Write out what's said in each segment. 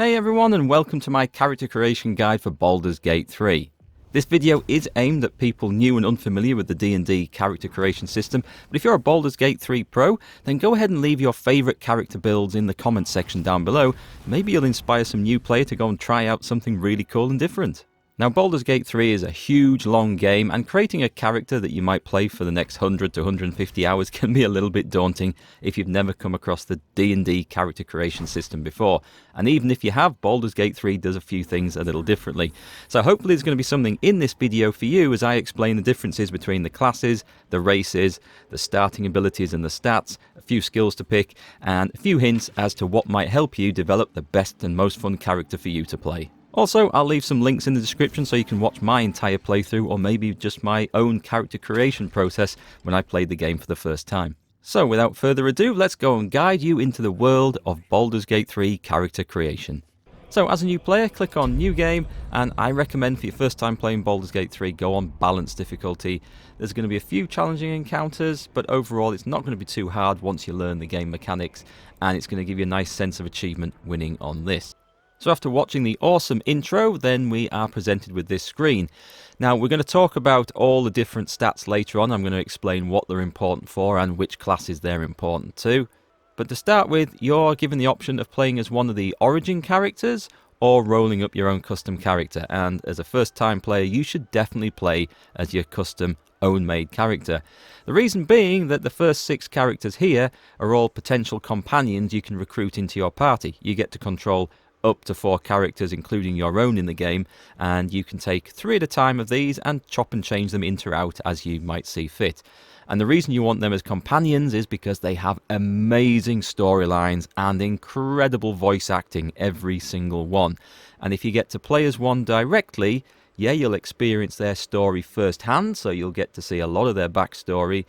Hey everyone, and welcome to my character creation guide for Baldur's Gate 3. This video is aimed at people new and unfamiliar with the D&D character creation system, but if you're a Baldur's Gate 3 pro, then go ahead and leave your favourite character builds in the comments section down below. Maybe you'll inspire some new player to go and try out something really cool and different. Now, Baldur's Gate 3 is a huge, long game, and creating a character that you might play for the next 100 to 150 hours can be a little bit daunting if you've never come across the D&D character creation system before. And even if you have, Baldur's Gate 3 does a few things a little differently. So hopefully there's going to be something in this video for you as I explain the differences between the classes, the races, the starting abilities and the stats, a few skills to pick, and a few hints as to what might help you develop the best and most fun character for you to play. Also, I'll leave some links in the description so you can watch my entire playthrough or maybe just my own character creation process when I played the game for the first time. So without further ado, let's go and guide you into the world of Baldur's Gate 3 character creation. So as a new player, click on New Game, and I recommend for your first time playing Baldur's Gate 3, go on Balanced difficulty. There's going to be a few challenging encounters, but overall it's not going to be too hard once you learn the game mechanics, and it's going to give you a nice sense of achievement winning on this. So after watching the awesome intro, then we are presented with this screen. Now we're going to talk about all the different stats later on. I'm going to explain what they're important for and which classes they're important to. But to start with, you're given the option of playing as one of the origin characters or rolling up your own custom character. And as a first time player, you should definitely play as your custom own-made character. The reason being that the first 6 characters here are all potential companions you can recruit into your party. You get to control up to 4 characters, including your own in the game, and you can take 3 at a time of these and chop and change them in or out as you might see fit. And the reason you want them as companions is because they have amazing storylines and incredible voice acting, every single one. And if you get to play as one directly, yeah, you'll experience their story firsthand, so you'll get to see a lot of their backstory,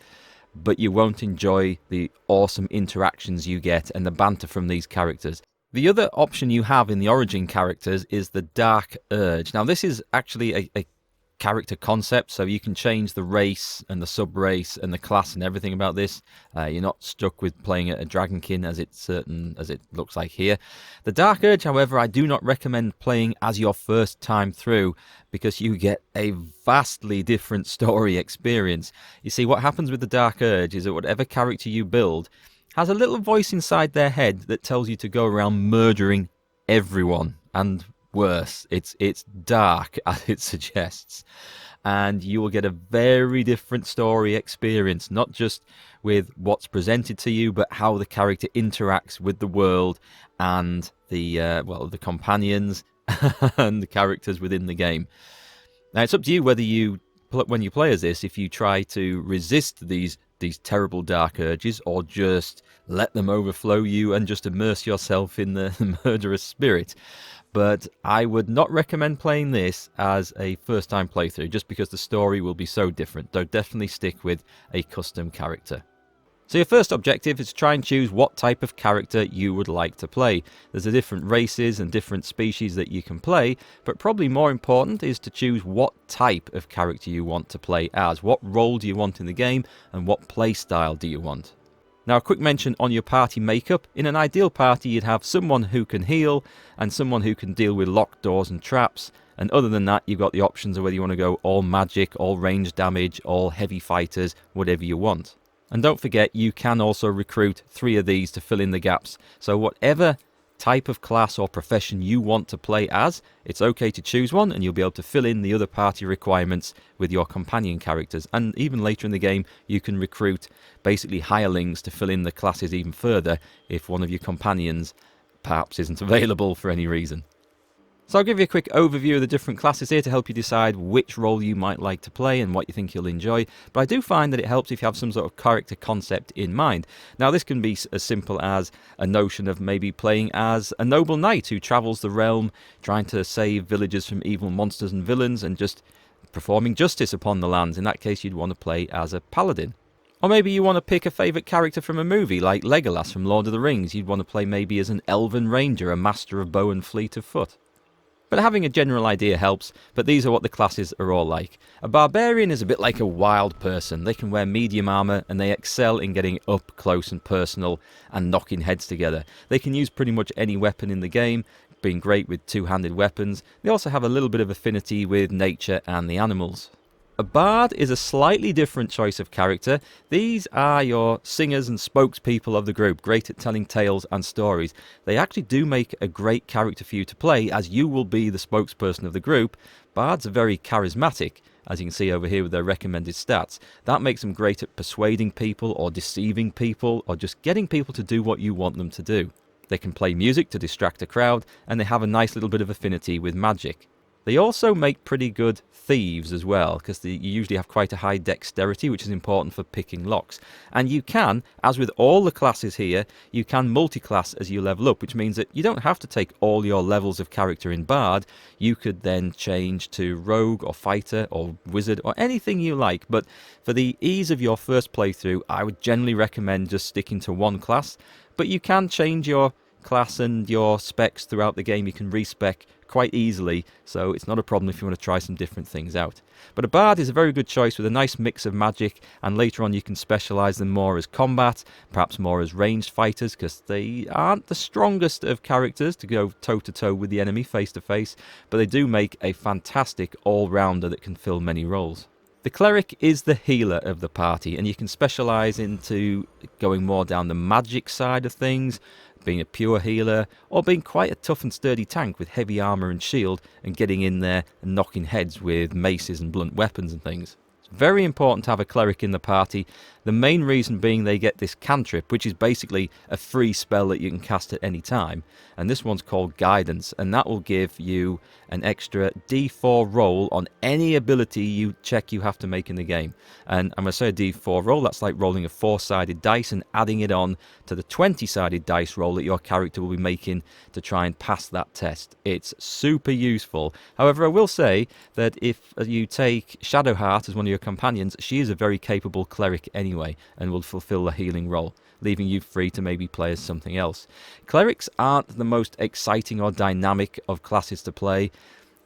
but you won't enjoy the awesome interactions you get and the banter from these characters. The other option you have in the origin characters is the Dark Urge. Now this is actually a character concept, so you can change the race and the sub-race and the class and everything about this. You're not stuck with playing a dragonkin as it looks like here. The Dark Urge, however, I do not recommend playing as your first time through because you get a vastly different story experience. You see, what happens with the Dark Urge is that whatever character you build has a little voice inside their head that tells you to go around murdering everyone, and worse. It's dark, as it suggests, and you will get a very different story experience, not just with what's presented to you, but how the character interacts with the world and the companions and the characters within the game. Now it's up to you whether when you play as this, if you try to resist these terrible dark urges or just let them overflow you and just immerse yourself in the murderous spirit. But I would not recommend playing this as a first time playthrough just because the story will be so different. So definitely stick with a custom character. So your first objective is to try and choose what type of character you would like to play. There's the different races and different species that you can play, but probably more important is to choose what type of character you want to play as. What role do you want in the game, and what play style do you want? Now a quick mention on your party makeup. In an ideal party you'd have someone who can heal and someone who can deal with locked doors and traps. And other than that, you've got the options of whether you want to go all magic, all range damage, all heavy fighters, whatever you want. And don't forget, you can also recruit 3 of these to fill in the gaps. So whatever type of class or profession you want to play as, it's okay to choose one and you'll be able to fill in the other party requirements with your companion characters. And even later in the game, you can recruit basically hirelings to fill in the classes even further if one of your companions perhaps isn't available for any reason. So I'll give you a quick overview of the different classes here to help you decide which role you might like to play and what you think you'll enjoy. But I do find that it helps if you have some sort of character concept in mind. Now this can be as simple as a notion of maybe playing as a noble knight who travels the realm trying to save villagers from evil monsters and villains and just performing justice upon the lands. In that case you'd want to play as a paladin. Or maybe you want to pick a favourite character from a movie like Legolas from Lord of the Rings. You'd want to play maybe as an elven ranger, a master of bow and fleet of foot. But having a general idea helps, but these are what the classes are all like. A barbarian is a bit like a wild person. They can wear medium armour and they excel in getting up close and personal and knocking heads together. They can use pretty much any weapon in the game, being great with two-handed weapons. They also have a little bit of affinity with nature and the animals. A bard is a slightly different choice of character. These are your singers and spokespeople of the group, great at telling tales and stories. They actually do make a great character for you to play, as you will be the spokesperson of the group. Bards are very charismatic, as you can see over here with their recommended stats. That makes them great at persuading people or deceiving people or just getting people to do what you want them to do. They can play music to distract a crowd, and they have a nice little bit of affinity with magic. They also make pretty good thieves as well, because you usually have quite a high dexterity, which is important for picking locks. And you can, as with all the classes here, you can multi-class as you level up, which means that you don't have to take all your levels of character in Bard. You could then change to Rogue or Fighter or Wizard or anything you like. But for the ease of your first playthrough, I would generally recommend just sticking to one class. But you can change your class and your specs throughout the game. You can respec quite easily, so it's not a problem if you want to try some different things out. But a bard is a very good choice with a nice mix of magic, and later on you can specialise them more as combat, perhaps more as ranged fighters, because they aren't the strongest of characters to go toe-to-toe with the enemy face-to-face, but they do make a fantastic all-rounder that can fill many roles. The Cleric is the healer of the party, and you can specialise into going more down the magic side of things, being a pure healer, or being quite a tough and sturdy tank with heavy armour and shield, and getting in there and knocking heads with maces and blunt weapons and things. It's very important to have a Cleric in the party, the main reason being they get this cantrip, which is basically a free spell that you can cast at any time, and this one's called Guidance, and that will give you an extra D4 roll on any ability check you have to make in the game. And I'm going to say a D4 roll, that's like rolling a 4-sided dice and adding it on to the 20-sided dice roll that your character will be making to try and pass that test. It's super useful. However, I will say that if you take Shadowheart as one of your companions, she is a very capable Cleric anyway, and will fulfill the healing role, leaving you free to maybe play as something else. Clerics aren't the most exciting or dynamic of classes to play.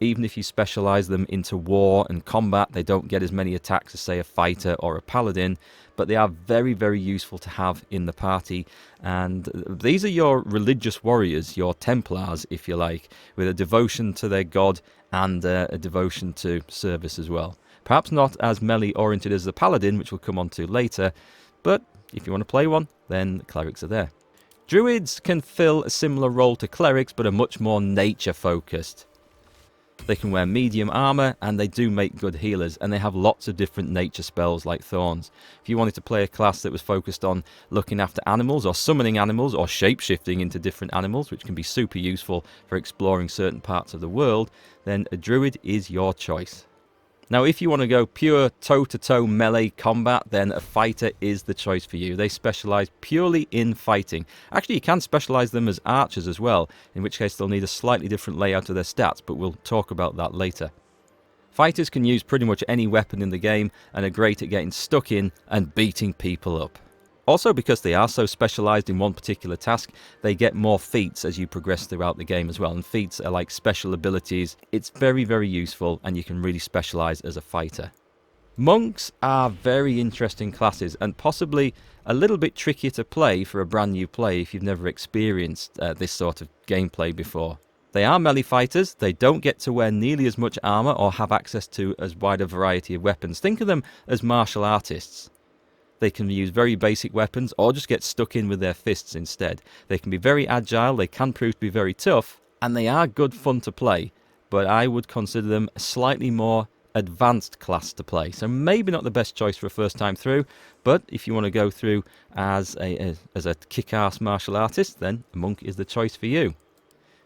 Even if you specialise them into war and combat, they don't get as many attacks as, say, a fighter or a paladin, but they are very, very useful to have in the party. And these are your religious warriors, your Templars, if you like, with a devotion to their god and a devotion to service as well. Perhaps not as melee-oriented as the Paladin, which we'll come on to later, but if you want to play one, then Clerics are there. Druids can fill a similar role to Clerics, but are much more nature-focused. They can wear medium armour, and they do make good healers, and they have lots of different nature spells like Thorns. If you wanted to play a class that was focused on looking after animals, or summoning animals, or shape-shifting into different animals, which can be super useful for exploring certain parts of the world, then a Druid is your choice. Now, if you want to go pure toe-to-toe melee combat, then a fighter is the choice for you. They specialise purely in fighting. Actually, you can specialise them as archers as well, in which case they'll need a slightly different layout of their stats, but we'll talk about that later. Fighters can use pretty much any weapon in the game, and are great at getting stuck in and beating people up. Also, because they are so specialised in one particular task, they get more feats as you progress throughout the game as well. And feats are like special abilities. It's very, very useful, and you can really specialise as a fighter. Monks are very interesting classes, and possibly a little bit trickier to play for a brand new player if you've never experienced this sort of gameplay before. They are melee fighters. They don't get to wear nearly as much armour or have access to as wide a variety of weapons. Think of them as martial artists. They can use very basic weapons or just get stuck in with their fists instead. They can be very agile, they can prove to be very tough, and they are good fun to play, but I would consider them a slightly more advanced class to play. So maybe not the best choice for a first time through, but if you want to go through as a kick-ass martial artist, then a monk is the choice for you.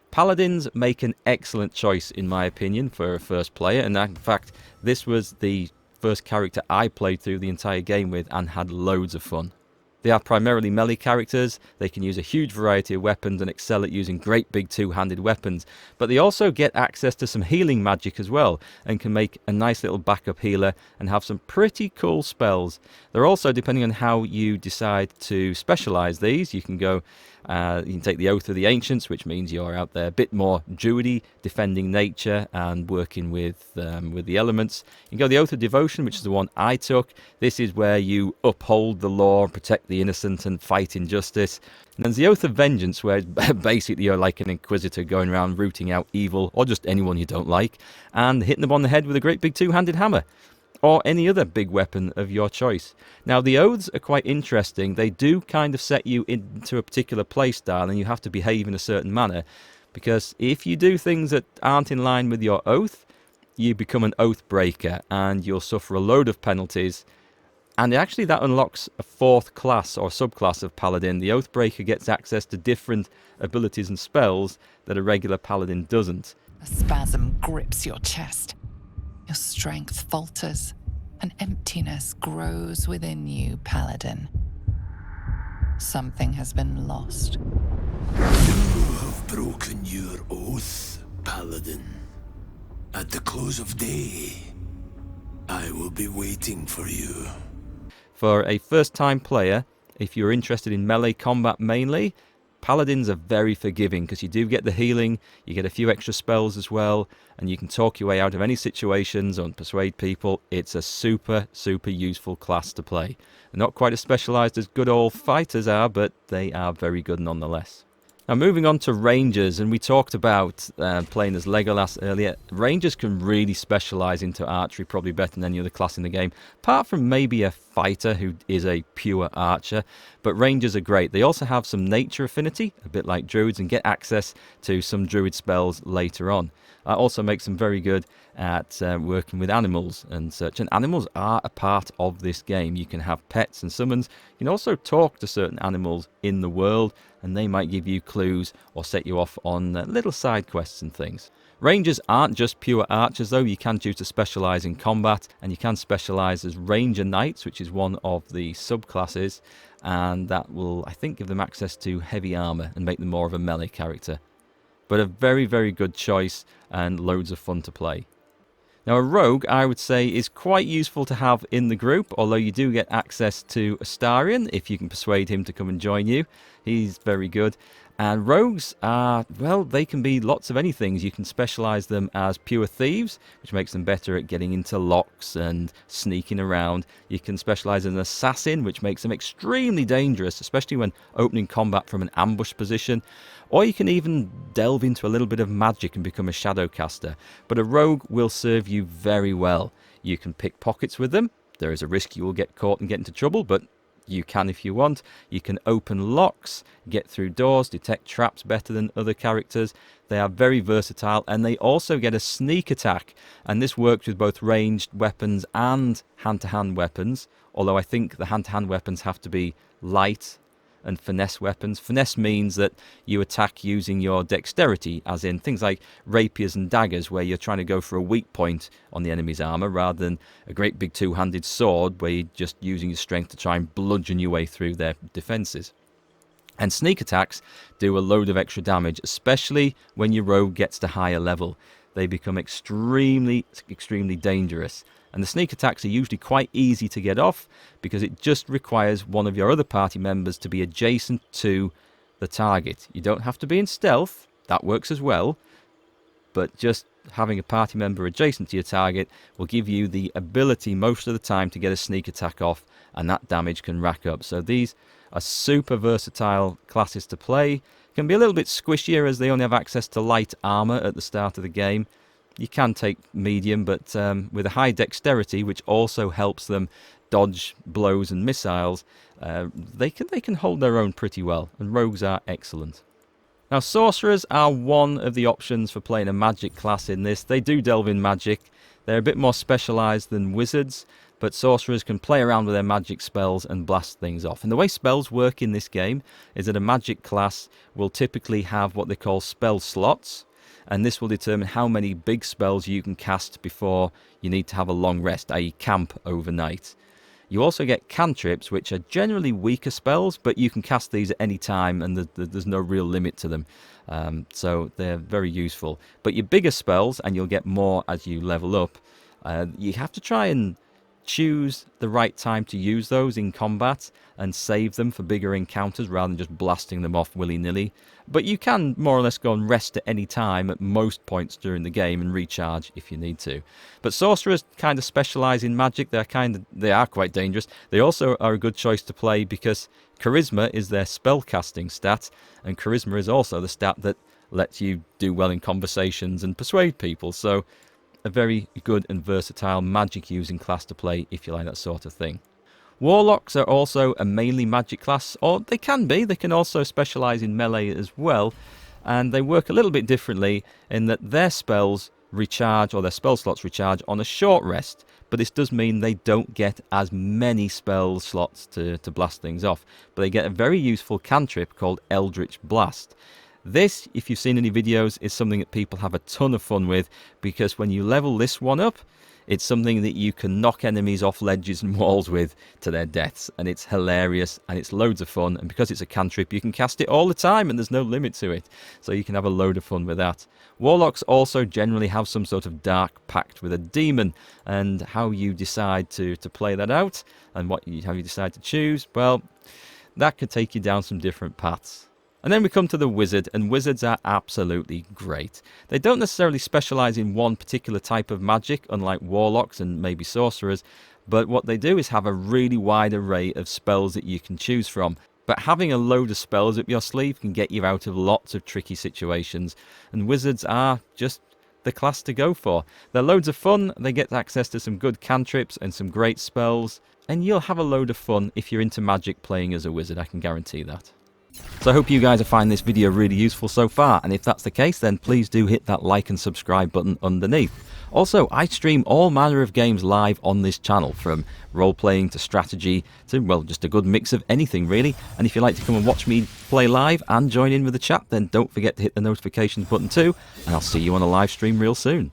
Paladins make an excellent choice, in my opinion, for a first player, and in fact, this was the first character I played through the entire game with and had loads of fun. They are primarily melee characters, they can use a huge variety of weapons and excel at using great big two-handed weapons, but they also get access to some healing magic as well, and can make a nice little backup healer and have some pretty cool spells. They're also, depending on how you decide to specialise these, you can go You can take the Oath of the Ancients, which means you're out there a bit more druidy, defending nature and working with the elements. You can go the Oath of Devotion, which is the one I took. This is where you uphold the law, protect the innocent, and fight injustice. And there's the Oath of Vengeance, where basically you're like an inquisitor going around rooting out evil, or just anyone you don't like, and hitting them on the head with a great big two-handed hammer, or any other big weapon of your choice. Now, the oaths are quite interesting. They do kind of set you into a particular playstyle, and you have to behave in a certain manner, because if you do things that aren't in line with your oath, you become an oath breaker, and you'll suffer a load of penalties. And actually that unlocks a fourth class or subclass of Paladin. The Oathbreaker gets access to different abilities and spells that a regular Paladin doesn't. A spasm grips your chest. Your strength falters. An emptiness grows within you, Paladin. Something has been lost. You have broken your oath, Paladin. At the close of day, I will be waiting for you. For a first-time player, if you're interested in melee combat mainly, Paladins are very forgiving, because you do get the healing, you get a few extra spells as well, and you can talk your way out of any situations and persuade people. It's a super, super useful class to play. They're not quite as specialised as good old fighters are, but they are very good nonetheless. Now, moving on to Rangers, and we talked about playing as Legolas earlier. Rangers can really specialise into archery, probably better than any other class in the game, apart from maybe a fighter who is a pure archer. But Rangers are great. They also have some nature affinity, a bit like Druids, and get access to some Druid spells later on. That also makes them very good at working with animals and such. And animals are a part of this game. You can have pets and summons. You can also talk to certain animals in the world, and they might give you clues or set you off on little side quests and things. Rangers aren't just pure archers though. You can choose to specialise in combat, and you can specialise as Ranger Knights, which is one of the subclasses, and that will, I think, give them access to heavy armour and make them more of a melee character. But a very, very good choice and loads of fun to play. Now, a rogue, I would say, is quite useful to have in the group, although you do get access to Astarion if you can persuade him to come and join you. He's very good. And rogues are, well, they can be lots of anything. You can specialise them as pure thieves, which makes them better at getting into locks and sneaking around. You can specialise as an assassin, which makes them extremely dangerous, especially when opening combat from an ambush position. Or you can even delve into a little bit of magic and become a shadowcaster. But a rogue will serve you very well. You can pick pockets with them. There is a risk you will get caught and get into trouble, but you can if you want. You can open locks, get through doors, detect traps better than other characters. They are very versatile, and they also get a sneak attack, and this works with both ranged weapons and hand-to-hand weapons, although I think the hand-to-hand weapons have to be light and finesse weapons. Finesse means that you attack using your dexterity, as in things like rapiers and daggers, where you're trying to go for a weak point on the enemy's armour, rather than a great big two-handed sword where you're just using your strength to try and bludgeon your way through their defences. And sneak attacks do a load of extra damage, especially when your rogue gets to higher level. They become extremely, extremely dangerous. And the sneak attacks are usually quite easy to get off, because it just requires one of your other party members to be adjacent to the target. You don't have to be in stealth, that works as well, but just having a party member adjacent to your target will give you the ability most of the time to get a sneak attack off, and that damage can rack up. So these are super versatile classes to play. Can be a little bit squishier as they only have access to light armour at the start of the game. You can take medium, but with a high dexterity, which also helps them dodge blows and missiles, they can hold their own pretty well, and rogues are excellent. Now, sorcerers are one of the options for playing a magic class in this. They do delve in magic. They're a bit more specialised than wizards, but sorcerers can play around with their magic spells and blast things off. And the way spells work in this game is that a magic class will typically have what they call spell slots, and this will determine how many big spells you can cast before you need to have a long rest, i.e. camp overnight. You also get cantrips, which are generally weaker spells, but you can cast these at any time, and there's no real limit to them. So they're very useful. But your bigger spells, and you'll get more as you level up, you have to try and choose the right time to use those in combat and save them for bigger encounters rather than just blasting them off willy-nilly. But you can more or less go and rest at any time at most points during the game and recharge if you need to. But sorcerers kind of specialise in magic. They are quite dangerous. They also are a good choice to play because charisma is their spellcasting stat, and charisma is also the stat that lets you do well in conversations and persuade people. So a very good and versatile magic using class to play if you like that sort of thing. Warlocks are also a mainly magic class, or they can be. They can also specialise in melee as well, and they work a little bit differently in that their spells recharge, or their spell slots recharge on a short rest, but this does mean they don't get as many spell slots to blast things off, but they get a very useful cantrip called Eldritch Blast. This, if you've seen any videos, is something that people have a ton of fun with, because when you level this one up, it's something that you can knock enemies off ledges and walls with to their deaths, and it's hilarious and it's loads of fun, and because it's a cantrip you can cast it all the time and there's no limit to it, so you can have a load of fun with that. Warlocks also generally have some sort of dark pact with a demon, and how you decide to play that out and how you decide to choose, well, that could take you down some different paths. And then we come to the wizard, and wizards are absolutely great. They don't necessarily specialise in one particular type of magic, unlike warlocks and maybe sorcerers, but what they do is have a really wide array of spells that you can choose from. But having a load of spells up your sleeve can get you out of lots of tricky situations, and wizards are just the class to go for. They're loads of fun, they get access to some good cantrips and some great spells, and you'll have a load of fun if you're into magic playing as a wizard, I can guarantee that. So I hope you guys are finding this video really useful so far, and if that's the case then please do hit that like and subscribe button underneath. Also, I stream all manner of games live on this channel, from role-playing to strategy to, well, just a good mix of anything really, and if you'd like to come and watch me play live and join in with the chat, then don't forget to hit the notifications button too, and I'll see you on a live stream real soon.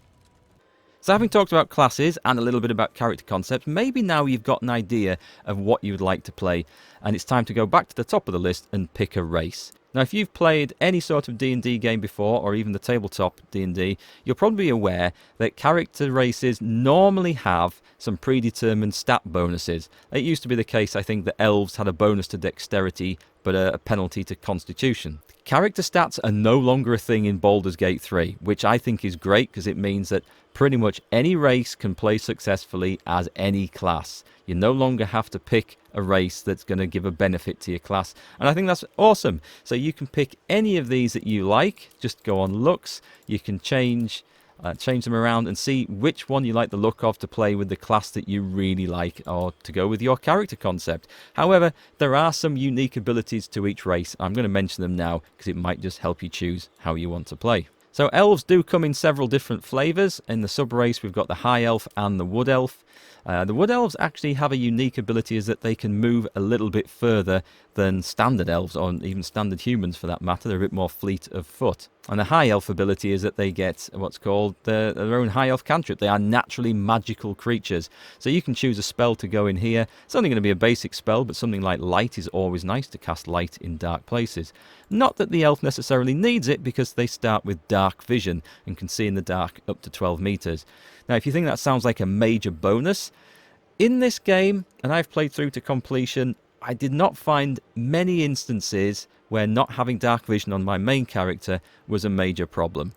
So having talked about classes and a little bit about character concepts, maybe now you've got an idea of what you would like to play, and it's time to go back to the top of the list and pick a race. Now if you've played any sort of D&D game before, or even the tabletop D&D, you'll probably be aware that character races normally have some predetermined stat bonuses. It used to be the case, I think, that elves had a bonus to dexterity but a penalty to constitution. Character stats are no longer a thing in Baldur's Gate 3, which I think is great because it means that pretty much any race can play successfully as any class. You no longer have to pick a race that's going to give a benefit to your class, and I think that's awesome. So you can pick any of these that you like, just go on looks, you can change them around and see which one you like the look of to play with the class that you really like, or to go with your character concept. However, there are some unique abilities to each race. I'm going to mention them now because it might just help you choose how you want to play. So elves do come in several different flavours. In the sub-race we've got the high elf and the wood elf. The wood elves actually have a unique ability, is that they can move a little bit further than standard elves, or even standard humans for that matter. They're a bit more fleet of foot. And the high elf ability is that they get what's called their own high elf cantrip. They are naturally magical creatures. So you can choose a spell to go in here. It's only going to be a basic spell, but something like light is always nice to cast light in dark places. Not that the elf necessarily needs it, because they start with dark vision and can see in the dark up to 12 meters. Now if you think that sounds like a major bonus, in this game, and I've played through to completion, I did not find many instances where not having dark vision on my main character was a major problem.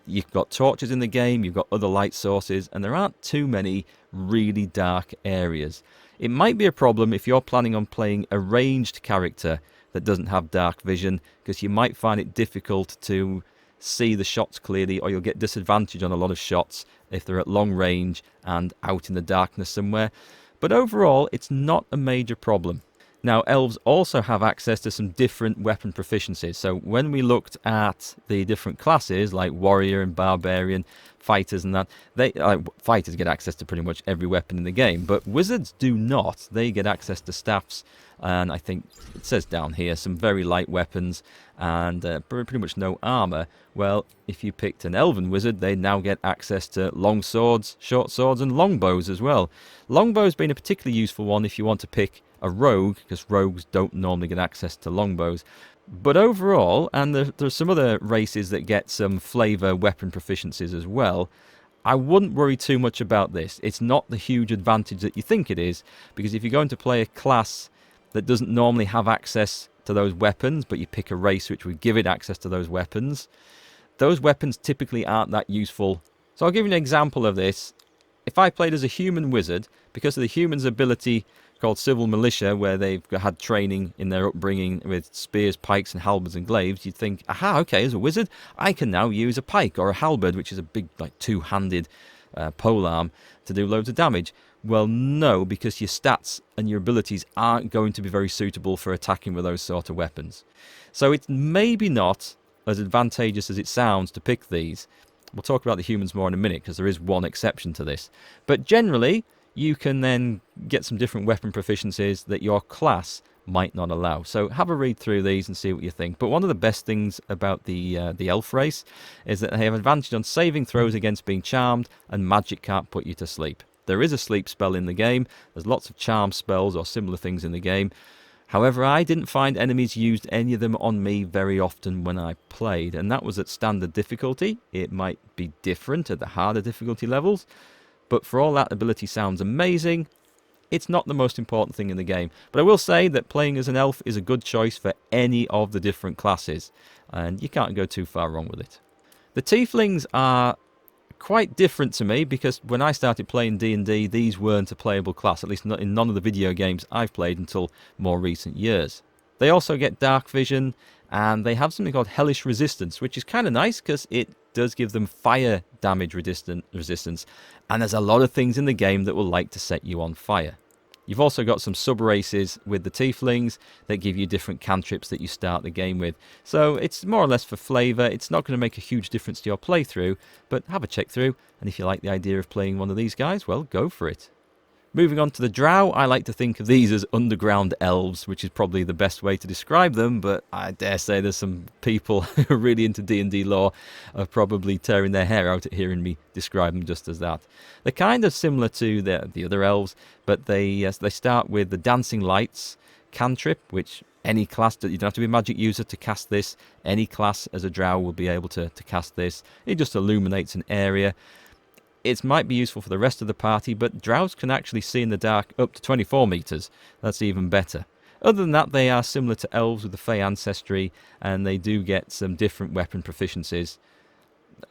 You've got torches in the game, you've got other light sources, and there aren't too many really dark areas. It might be a problem if you're planning on playing a ranged character that doesn't have dark vision, because you might find it difficult to see the shots clearly, or you'll get disadvantage on a lot of shots if they're at long range and out in the darkness somewhere. But overall, it's not a major problem. Now, elves also have access to some different weapon proficiencies. So when we looked at the different classes, like warrior and barbarian, fighters and that, fighters get access to pretty much every weapon in the game, but wizards do not. They get access to staffs, and I think it says down here some very light weapons and pretty much no armor. Well, if you picked an elven wizard, they now get access to long swords, short swords, and longbows as well. Longbow's been a particularly useful one if you want to pick a rogue, because rogues don't normally get access to longbows. But overall, and there's some other races that get some flavor weapon proficiencies as well, I wouldn't worry too much about this. It's not the huge advantage that you think it is, because if you're going to play a class that doesn't normally have access to those weapons, but you pick a race which would give it access to those weapons typically aren't that useful. So I'll give you an example of this. If I played as a human wizard, because of the human's ability called Civil Militia, where they've had training in their upbringing with spears, pikes and halberds and glaives, you'd think, aha, okay, as a wizard, I can now use a pike or a halberd, which is a big, like, two-handed polearm, to do loads of damage. Well, no, because your stats and your abilities aren't going to be very suitable for attacking with those sort of weapons. So it's maybe not as advantageous as it sounds to pick these. We'll talk about the humans more in a minute, because there is one exception to this. But generally, you can then get some different weapon proficiencies that your class might not allow. So have a read through these and see what you think. But one of the best things about the elf race is that they have advantage on saving throws against being charmed, and magic can't put you to sleep. There is a sleep spell in the game. There's lots of charm spells or similar things in the game. However, I didn't find enemies used any of them on me very often when I played, and that was at standard difficulty. It might be different at the harder difficulty levels, but for all that ability sounds amazing, it's not the most important thing in the game. But I will say that playing as an elf is a good choice for any of the different classes, and you can't go too far wrong with it. The tieflings are quite different to me, because when I started playing D&D, these weren't a playable class, at least in none of the video games I've played until more recent years. They also get dark vision, and they have something called hellish resistance, which is kind of nice because it does give them fire damage resistance, and there's a lot of things in the game that will like to set you on fire. You've also got some sub-races with the tieflings that give you different cantrips that you start the game with. So it's more or less for flavour. It's not going to make a huge difference to your playthrough, but have a check through, and if you like the idea of playing one of these guys, well, go for it. Moving on to the drow, I like to think of these as underground elves, which is probably the best way to describe them, but I dare say there's some people who are really into D&D lore are probably tearing their hair out at hearing me describe them just as that. They're kind of similar to the other elves, but they start with the Dancing Lights cantrip, which any class, you don't have to be a magic user to cast this, any class as a drow will be able to cast this. It just illuminates an area. It might be useful for the rest of the party, but drows can actually see in the dark up to 24 metres. That's even better. Other than that, they are similar to elves with the Fey ancestry, and they do get some different weapon proficiencies.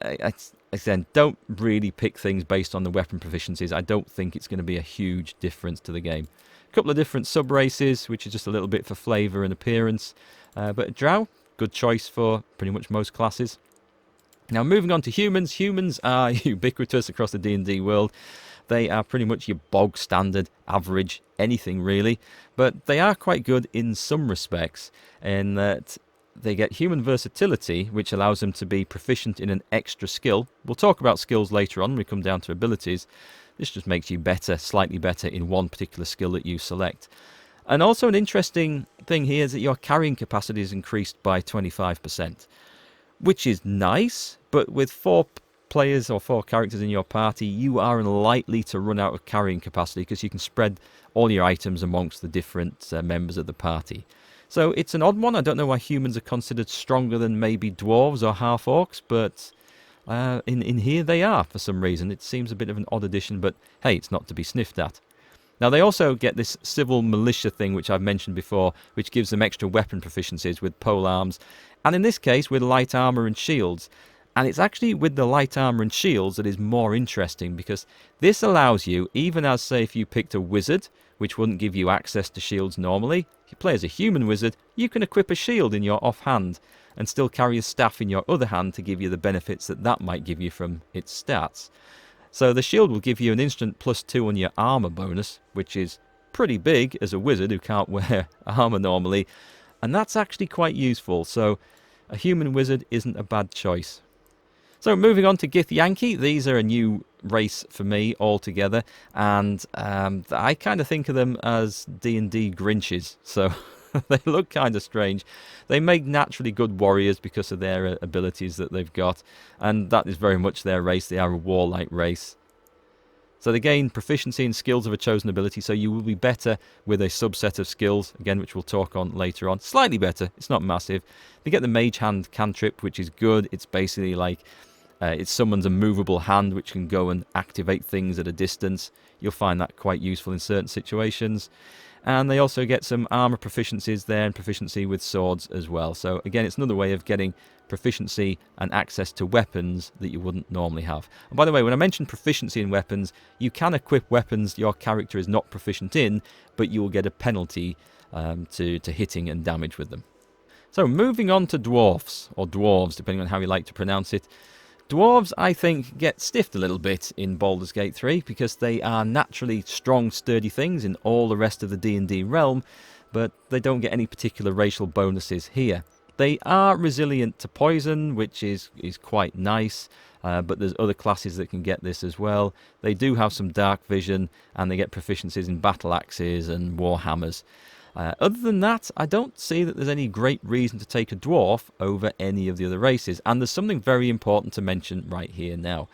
Again, don't really pick things based on the weapon proficiencies. I don't think it's going to be a huge difference to the game. A couple of different sub-races, which is just a little bit for flavour and appearance. But a drow, good choice for pretty much most classes. Now, moving on to humans. Humans are ubiquitous across the D&D world. They are pretty much your bog standard, average, anything really. But they are quite good in some respects, in that they get human versatility, which allows them to be proficient in an extra skill. We'll talk about skills later on when we come down to abilities. This just makes you better, slightly better in one particular skill that you select. And also an interesting thing here is that your carrying capacity is increased by 25%. Which is nice, but with 4 players or 4 characters in your party, you are unlikely to run out of carrying capacity because you can spread all your items amongst the different members of the party. So it's an odd one. I don't know why humans are considered stronger than maybe dwarves or half-orcs, but in here they are for some reason. It seems a bit of an odd addition, but hey, it's not to be sniffed at. Now, they also get this civil militia thing, which I've mentioned before, which gives them extra weapon proficiencies with polearms, and in this case, with light armour and shields. And it's actually with the light armour and shields that is more interesting, because this allows you, even as, say, if you picked a wizard, which wouldn't give you access to shields normally, if you play as a human wizard, you can equip a shield in your offhand, and still carry a staff in your other hand to give you the benefits that might give you from its stats. So the shield will give you an instant +2 on your armour bonus, which is pretty big as a wizard who can't wear armour normally. And that's actually quite useful, so a human wizard isn't a bad choice. So moving on to Githyanki, these are a new race for me altogether, and I kind of think of them as D&D Grinches, so they look kind of strange. They make naturally good warriors because of their abilities that they've got, and that is very much their race. They are a warlike race. So they gain proficiency in skills of a chosen ability, so you will be better with a subset of skills, again, which we'll talk on later on. Slightly better, it's not massive. They get the Mage Hand cantrip, which is good. It's basically like It summons a movable hand which can go and activate things at a distance. You'll find that quite useful in certain situations. And they also get some armor proficiencies there and proficiency with swords as well. So again, it's another way of getting proficiency and access to weapons that you wouldn't normally have. And by the way, when I mention proficiency in weapons, you can equip weapons your character is not proficient in, but you will get a penalty to hitting and damage with them. So moving on to dwarfs, or dwarves, depending on how you like to pronounce it. Dwarves, I think, get stiffed a little bit in Baldur's Gate 3 because they are naturally strong, sturdy things in all the rest of the D&D realm, but they don't get any particular racial bonuses here. They are resilient to poison, which is quite nice, but there's other classes that can get this as well. They do have some dark vision, and they get proficiencies in battle axes and warhammers. Other than that, I don't see that there's any great reason to take a dwarf over any of the other races. And there's something very important to mention right here now.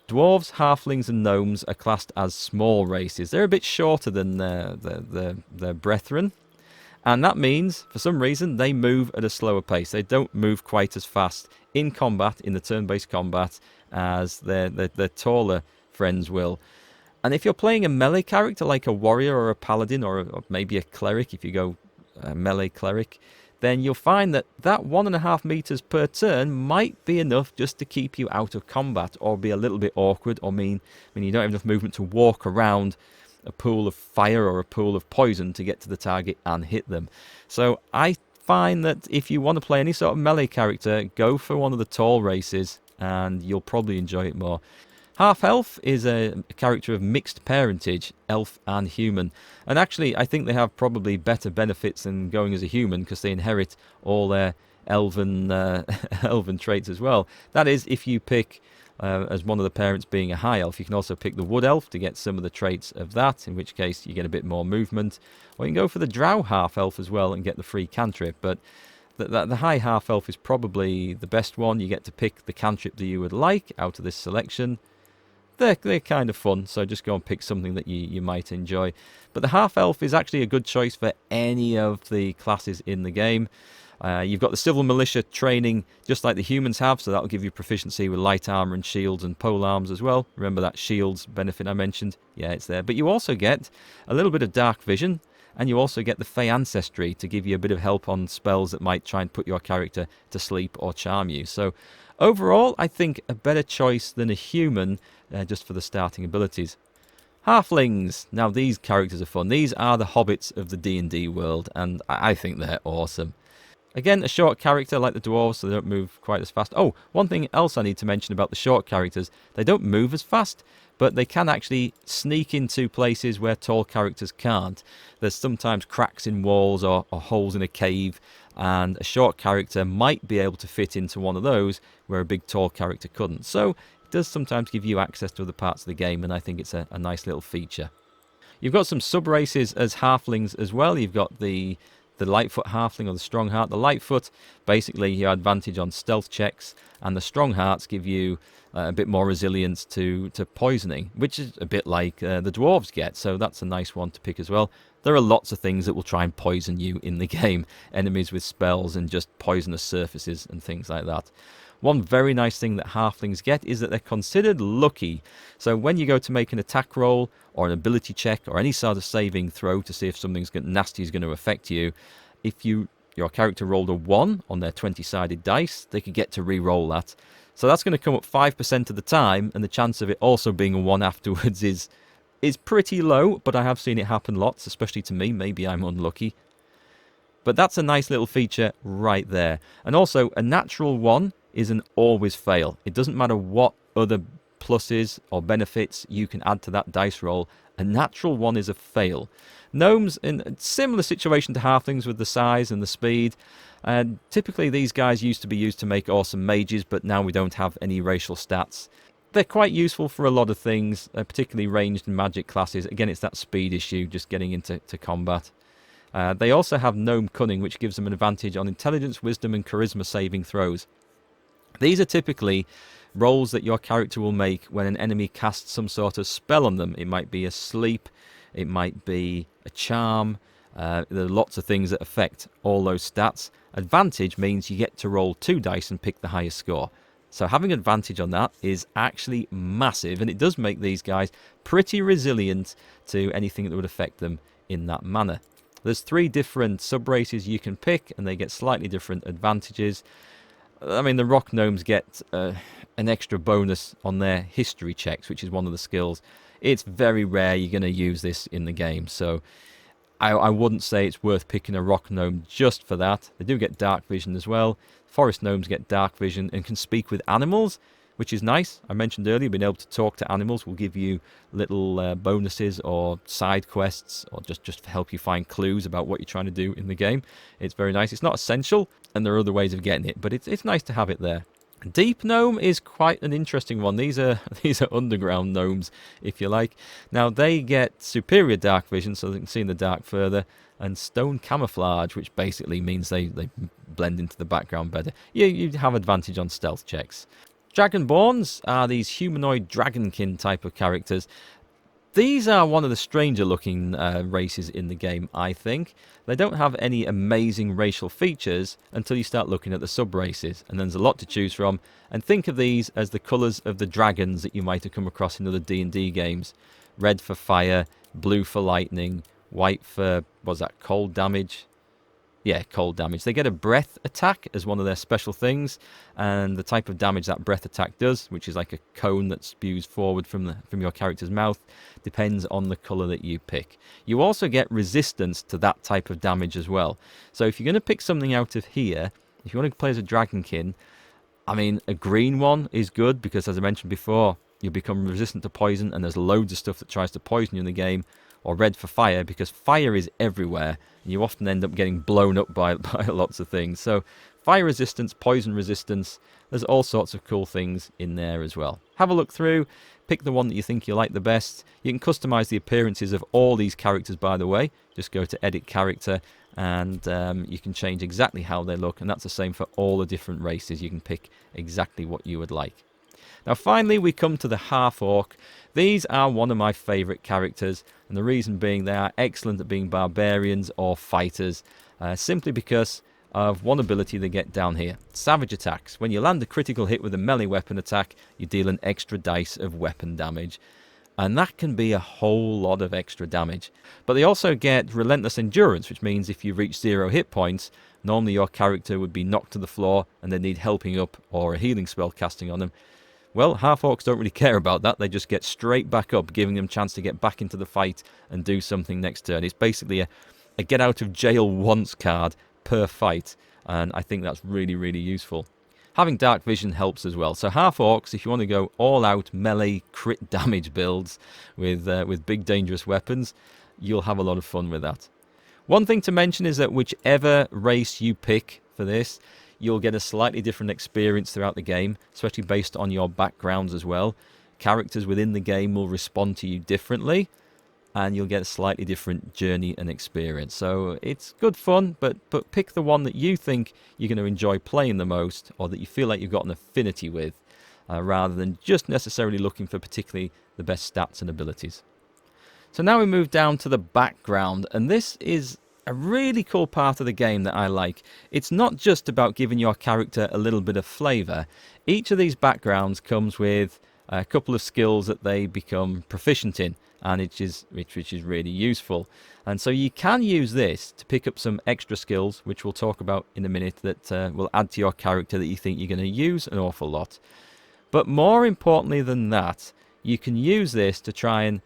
Dwarves, halflings and gnomes are classed as small races. They're a bit shorter than their brethren. And that means, for some reason, they move at a slower pace. They don't move quite as fast in combat, in the turn-based combat, as their taller friends will. And if you're playing a melee character like a warrior or a paladin or maybe a cleric, if you go melee cleric, then you'll find that 1.5 meters per turn might be enough just to keep you out of combat or be a little bit awkward or mean you don't have enough movement to walk around a pool of fire or a pool of poison to get to the target and hit them. So I find that if you want to play any sort of melee character, go for one of the tall races and you'll probably enjoy it more. Half-elf is a character of mixed parentage, elf and human. And actually, I think they have probably better benefits than going as a human because they inherit all their elven traits as well. That is, if you pick, as one of the parents being a high elf, you can also pick the wood elf to get some of the traits of that, in which case you get a bit more movement. Or you can go for the drow half-elf as well and get the free cantrip. But the high half-elf is probably the best one. You get to pick the cantrip that you would like out of this selection. They're kind of fun, so just go and pick something that you might enjoy. But the half-elf is actually a good choice for any of the classes in the game. You've got the civil militia training just like the humans have, so that'll give you proficiency with light armor and shields and polearms as well. Remember that shields benefit I mentioned? Yeah, it's there. But you also get a little bit of dark vision, and you also get the Fey Ancestry to give you a bit of help on spells that might try and put your character to sleep or charm you. So overall, I think a better choice than a human just for the starting abilities. Halflings. Now these characters are fun. These are the hobbits of the D&D world, and I think they're awesome. Again, a short character like the dwarves, so they don't move quite as fast. Oh, one thing else I need to mention about the short characters. They don't move as fast, but they can actually sneak into places where tall characters can't. There's sometimes cracks in walls or holes in a cave, and a short character might be able to fit into one of those where a big tall character couldn't. So it does sometimes give you access to other parts of the game, and I think it's a nice little feature. You've got some sub-races as halflings as well. You've got the Lightfoot halfling or the Strongheart. The Lightfoot, basically you have advantage on stealth checks, and the Stronghearts give you a bit more resilience to poisoning, which is a bit like the dwarves get, so that's a nice one to pick as well. There are lots of things that will try and poison you in the game. Enemies with spells and just poisonous surfaces and things like that. One very nice thing that halflings get is that they're considered lucky. So when you go to make an attack roll or an ability check or any sort of saving throw to see if something nasty is going to affect you, if your character rolled a 1 on their 20-sided dice, they could get to re-roll that. So that's going to come up 5% of the time, and the chance of it also being a 1 afterwards is pretty low, but I have seen it happen lots, especially to me. Maybe I'm unlucky. But that's a nice little feature right there. And also, a natural 1 is an always fail. It doesn't matter what other pluses or benefits you can add to that dice roll. A natural 1 is a fail. Gnomes, in a similar situation to halflings with the size and the speed. And typically these guys used to be used to make awesome mages, but now we don't have any racial stats. They're quite useful for a lot of things, particularly ranged and magic classes. Again, it's that speed issue, just getting into combat. They also have Gnome Cunning, which gives them an advantage on intelligence, wisdom and charisma saving throws. These are typically rolls that your character will make when an enemy casts some sort of spell on them. It might be a sleep, it might be a charm. There are lots of things that affect all those stats. Advantage means you get to roll 2 dice and pick the highest score. So having advantage on that is actually massive, and it does make these guys pretty resilient to anything that would affect them in that manner. There's 3 different sub-races you can pick, and they get slightly different advantages. I mean, the rock gnomes get an extra bonus on their history checks, which is one of the skills. It's very rare you're going to use this in the game, so I wouldn't say it's worth picking a rock gnome just for that. They do get dark vision as well. Forest gnomes get dark vision and can speak with animals, which is nice. I mentioned earlier, being able to talk to animals will give you little bonuses or side quests, or just to help you find clues about what you're trying to do in the game. It's very nice. It's not essential, and there are other ways of getting it, but it's nice to have it there. Deep gnome is quite an interesting one. These are underground gnomes, if you like. Now they get superior dark vision, so they can see in the dark further, and stone camouflage, which basically means they blend into the background better. You have advantage on stealth checks. Dragonborns are these humanoid dragonkin type of characters. These are one of the stranger looking races in the game, I think. They don't have any amazing racial features until you start looking at the sub-races, and there's a lot to choose from. And think of these as the colours of the dragons that you might have come across in other D&D games. Red for fire, blue for lightning, white for, what's that, cold damage? Yeah, cold damage. They get a breath attack as one of their special things, and the type of damage that breath attack does, which is like a cone that spews forward from your character's mouth, depends on the colour that you pick. You also get resistance to that type of damage as well. So if you're going to pick something out of here, if you want to play as a dragonkin, I mean, a green one is good because, as I mentioned before, you become resistant to poison, and there's loads of stuff that tries to poison you in the game. Or red for fire, because fire is everywhere, and you often end up getting blown up by lots of things. So fire resistance, poison resistance, there's all sorts of cool things in there as well. Have a look through, pick the one that you think you like the best. You can customize the appearances of all these characters, by the way. Just go to edit character, and you can change exactly how they look, and that's the same for all the different races. You can pick exactly what you would like. Now finally we come to the half-orc. These are one of my favourite characters, and the reason being they are excellent at being barbarians or fighters, simply because of one ability they get down here. Savage attacks. When you land a critical hit with a melee weapon attack, you deal an extra dice of weapon damage. And that can be a whole lot of extra damage. But they also get relentless endurance, which means if you reach 0 hit points, normally your character would be knocked to the floor and they need helping up or a healing spell casting on them. Well, half-orcs don't really care about that. They just get straight back up, giving them a chance to get back into the fight and do something next turn. It's basically a get-out-of-jail-once card per fight, and I think that's really, really useful. Having dark vision helps as well. So half-orcs, if you want to go all-out melee crit damage builds with big dangerous weapons, you'll have a lot of fun with that. One thing to mention is that whichever race you pick for this, you'll get a slightly different experience throughout the game, especially based on your backgrounds as well. Characters within the game will respond to you differently, and you'll get a slightly different journey and experience. So it's good fun, but pick the one that you think you're going to enjoy playing the most, or that you feel like you've got an affinity with, rather than just necessarily looking for particularly the best stats and abilities. So now we move down to the background, and this is a really cool part of the game that I like. It's not just about giving your character a little bit of flavour. Each of these backgrounds comes with a couple of skills that they become proficient in, and which is really useful. And so you can use this to pick up some extra skills, which we'll talk about in a minute, that will add to your character that you think you're going to use an awful lot. But more importantly than that, you can use this to try and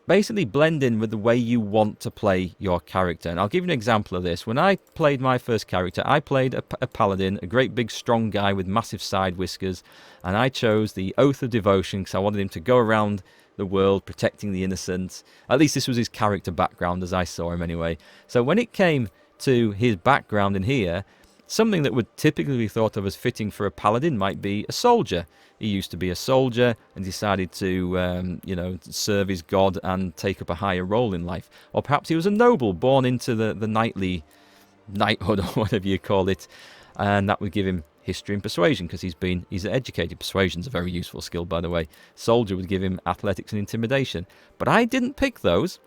basically blend in with the way you want to play your character. And I'll give you an example of this. When I played my first character, I played a Paladin, a great big strong guy with massive side whiskers, and I chose the Oath of Devotion because I wanted him to go around the world protecting the innocent. At least this was his character background as I saw him anyway. So when it came to his background in here, something that would typically be thought of as fitting for a Paladin might be a soldier. He used to be a soldier and decided to, serve his god and take up a higher role in life. Or perhaps he was a noble born into the knighthood or whatever you call it. And that would give him history and persuasion because he's educated. Persuasion's a very useful skill, by the way. Soldier would give him athletics and intimidation. But I didn't pick those.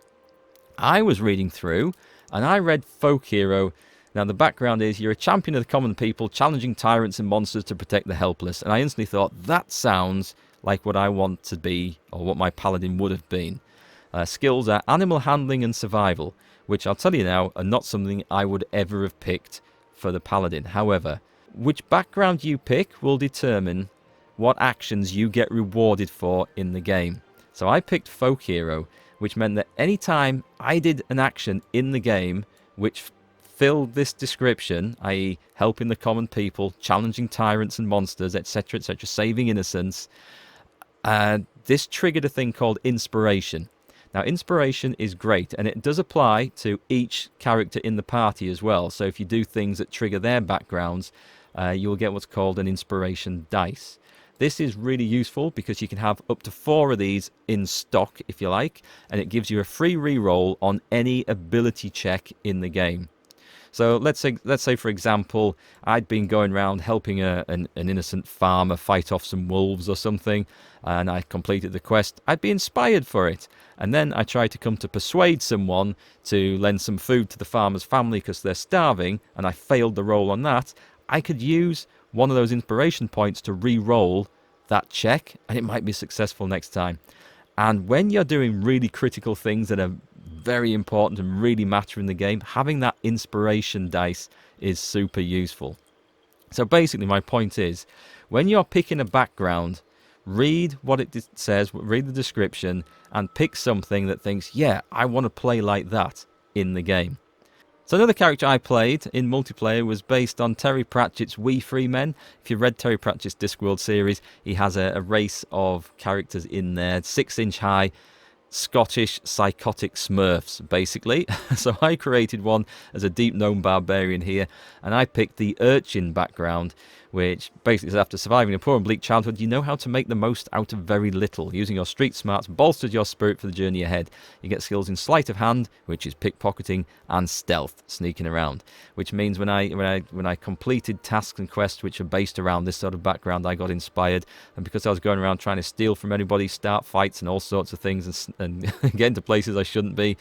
I was reading through and I read folk hero, Now, the background is you're a champion of the common people, challenging tyrants and monsters to protect the helpless. And I instantly thought, that sounds like what I want to be, or what my paladin would have been. Skills are animal handling and survival, which I'll tell you now are not something I would ever have picked for the paladin. However, which background you pick will determine what actions you get rewarded for in the game. So I picked folk hero, which meant that any time I did an action in the game which filled this description, i.e. helping the common people, challenging tyrants and monsters, etc., etc., saving innocents, this triggered a thing called inspiration. Now, inspiration is great, and it does apply to each character in the party as well. So if you do things that trigger their backgrounds, you'll get what's called an inspiration dice. This is really useful because you can have up to 4 of these in stock, if you like, and it gives you a free reroll on any ability check in the game. So let's say, for example, I'd been going around helping an innocent farmer fight off some wolves or something, and I completed the quest. I'd be inspired for it. And then I tried to come to persuade someone to lend some food to the farmer's family because they're starving, and I failed the roll on that. I could use one of those inspiration points to re-roll that check, and it might be successful next time. And when you're doing really critical things that are very important and really matter in the game, having that inspiration dice is super useful. So basically my point is, when you're picking a background, read what it says, read the description, and pick something that thinks, yeah, I want to play like that in the game. So another character I played in multiplayer was based on Terry Pratchett's We Free Men. If you've read Terry Pratchett's Discworld series, he has a race of characters in there, 6-inch high, Scottish psychotic smurfs, basically. So I created one as a deep gnome barbarian here, and I picked the urchin background, which basically is, after surviving a poor and bleak childhood, you know how to make the most out of very little. Using your street smarts bolsters your spirit for the journey ahead. You get skills in sleight of hand, which is pickpocketing, and stealth, sneaking around. Which means when I completed tasks and quests which are based around this sort of background, I got inspired. And because I was going around trying to steal from anybody, start fights and all sorts of things, and get into places I shouldn't be,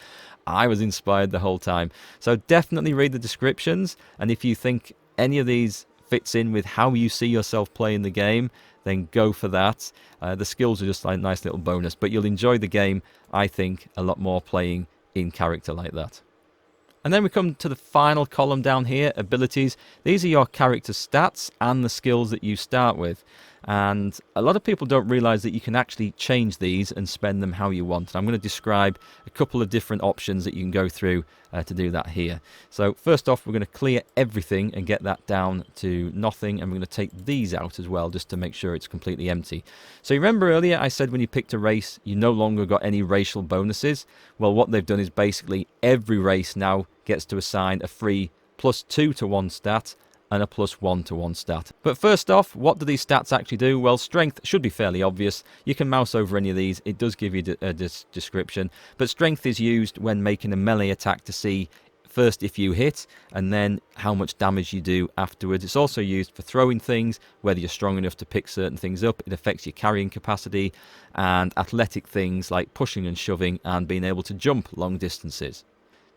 I was inspired the whole time. So definitely read the descriptions, and if you think any of these fits in with how you see yourself playing the game, then go for that. The skills are just like a nice little bonus, but you'll enjoy the game, I think, a lot more playing in character like that. And then we come to the final column down here, abilities. These are your character stats and the skills that you start with. And a lot of people don't realise that you can actually change these and spend them how you want. And I'm going to describe a couple of different options that you can go through to do that here. So first off, we're going to clear everything and get that down to nothing. And we're going to take these out as well, just to make sure it's completely empty. So you remember earlier I said when you picked a race, you no longer got any racial bonuses? Well, what they've done is basically every race now gets to assign a free +2 to 1 stat and a +1 to 1 stat. But first off, what do these stats actually do? Well, strength should be fairly obvious. You can mouse over any of these. It does give you a description. But strength is used when making a melee attack to see first if you hit and then how much damage you do afterwards. It's also used for throwing things, whether you're strong enough to pick certain things up. It affects your carrying capacity, and athletic things like pushing and shoving and being able to jump long distances.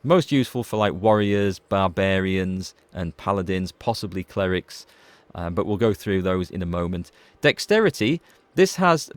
Most useful for like warriors, barbarians and paladins, possibly clerics, but we'll go through those in a moment. Dexterity, this is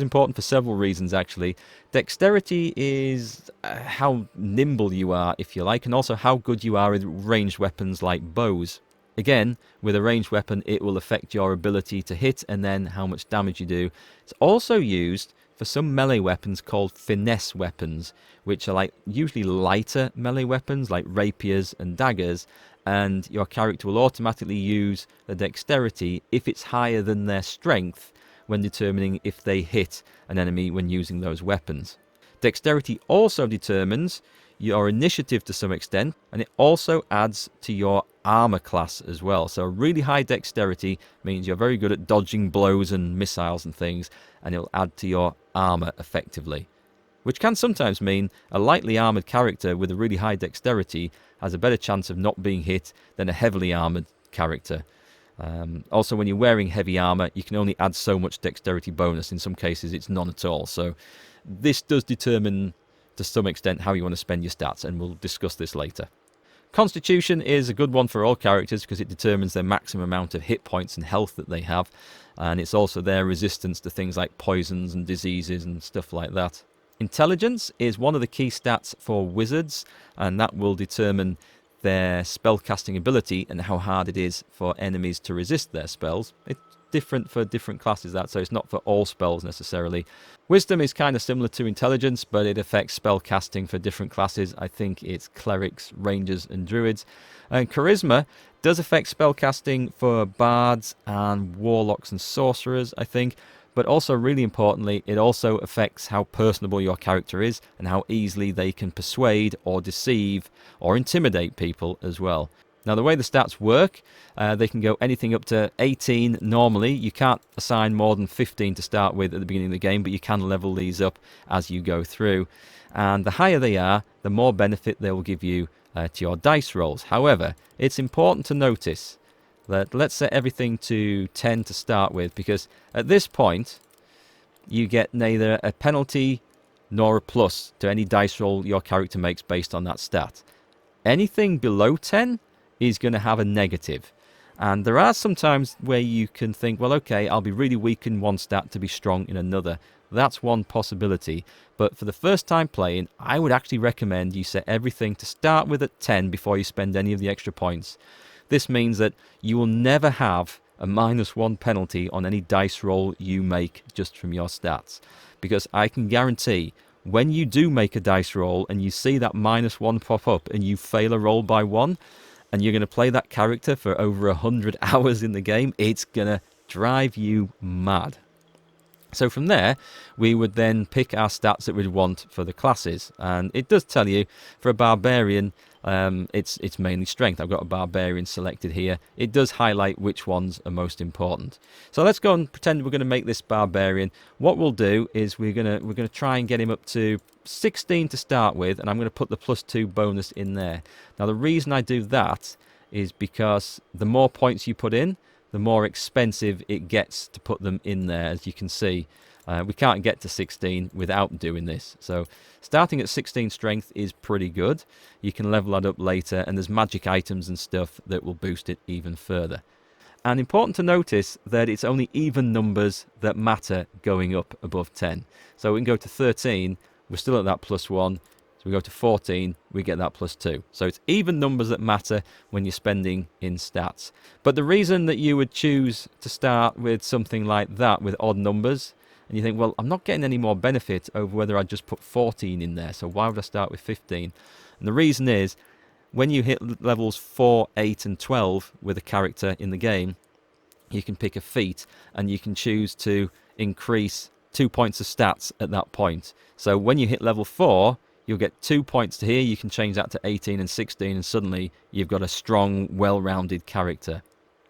important for several reasons actually. Dexterity is how nimble you are, if you like, and also how good you are with ranged weapons like bows. Again, with a ranged weapon, it will affect your ability to hit and then how much damage you do. It's also used for some melee weapons called finesse weapons, which are like usually lighter melee weapons like rapiers and daggers, and your character will automatically use the dexterity if it's higher than their strength when determining if they hit an enemy when using those weapons. Dexterity also determines your initiative to some extent, and it also adds to your armor class as well. So really high dexterity means you're very good at dodging blows and missiles and things, and it'll add to your armor effectively. Which can sometimes mean a lightly armored character with a really high dexterity has a better chance of not being hit than a heavily armored character. Also, when you're wearing heavy armor, you can only add so much dexterity bonus. In some cases, it's none at all. So this does determine to some extent how you want to spend your stats, and we'll discuss this later. Constitution is a good one for all characters because it determines their maximum amount of hit points and health that they have, and it's also their resistance to things like poisons and diseases and stuff like that. Intelligence is one of the key stats for wizards, and that will determine their spellcasting ability and how hard it is for enemies to resist their spells. It's different for different classes, so it's not for all spells necessarily. Wisdom is kind of similar to intelligence, but it affects spellcasting for different classes. I think it's clerics, rangers and druids. And charisma does affect spellcasting for bards and warlocks and sorcerers, I think. But also, really importantly, it also affects how personable your character is and how easily they can persuade or deceive or intimidate people as well. Now, the way the stats work, they can go anything up to 18 normally. You can't assign more than 15 to start with at the beginning of the game, but you can level these up as you go through. And the higher they are, the more benefit they will give you to your dice rolls. However, it's important to notice that let's set everything to 10 to start with, because at this point, you get neither a penalty nor a plus to any dice roll your character makes based on that stat. Anything below 10 is going to have a negative. And there are some times where you can think, well, okay, I'll be really weak in one stat to be strong in another. That's one possibility. But for the first time playing, I would actually recommend you set everything to start with at 10 before you spend any of the extra points. This means that you will never have a -1 penalty on any dice roll you make just from your stats. Because I can guarantee, when you do make a dice roll and you see that -1 pop up and you fail a roll by 1, and you're going to play that character for over 100 hours in the game, it's going to drive you mad. So from there, we would then pick our stats that we'd want for the classes. And it does tell you, for a Barbarian, it's mainly strength. I've got a Barbarian selected here. It does highlight which ones are most important. So let's go and pretend we're going to make this Barbarian. What we'll do is we're going to try and get him up to 16 to start with, and I'm going to put the +2 bonus in there. Now, the reason I do that is because the more points you put in, the more expensive it gets to put them in there. As you can see, we can't get to 16 without doing this. So starting at 16 strength is pretty good. You can level that up later, and there's magic items and stuff that will boost it even further. And important to notice that it's only even numbers that matter going up above 10. So we can go to 13, we're still at that +1. So we go to 14, we get that +2. So it's even numbers that matter when you're spending in stats. But the reason that you would choose to start with something like that, with odd numbers, and you think, well, I'm not getting any more benefit over whether I just put 14 in there, so why would I start with 15? And the reason is, when you hit levels 4, 8 and 12 with a character in the game, you can pick a feat, and you can choose to increase 2 points of stats at that point. So when you hit level 4, you'll get 2 points to here. You can change that to 18 and 16, and suddenly you've got a strong, well-rounded character.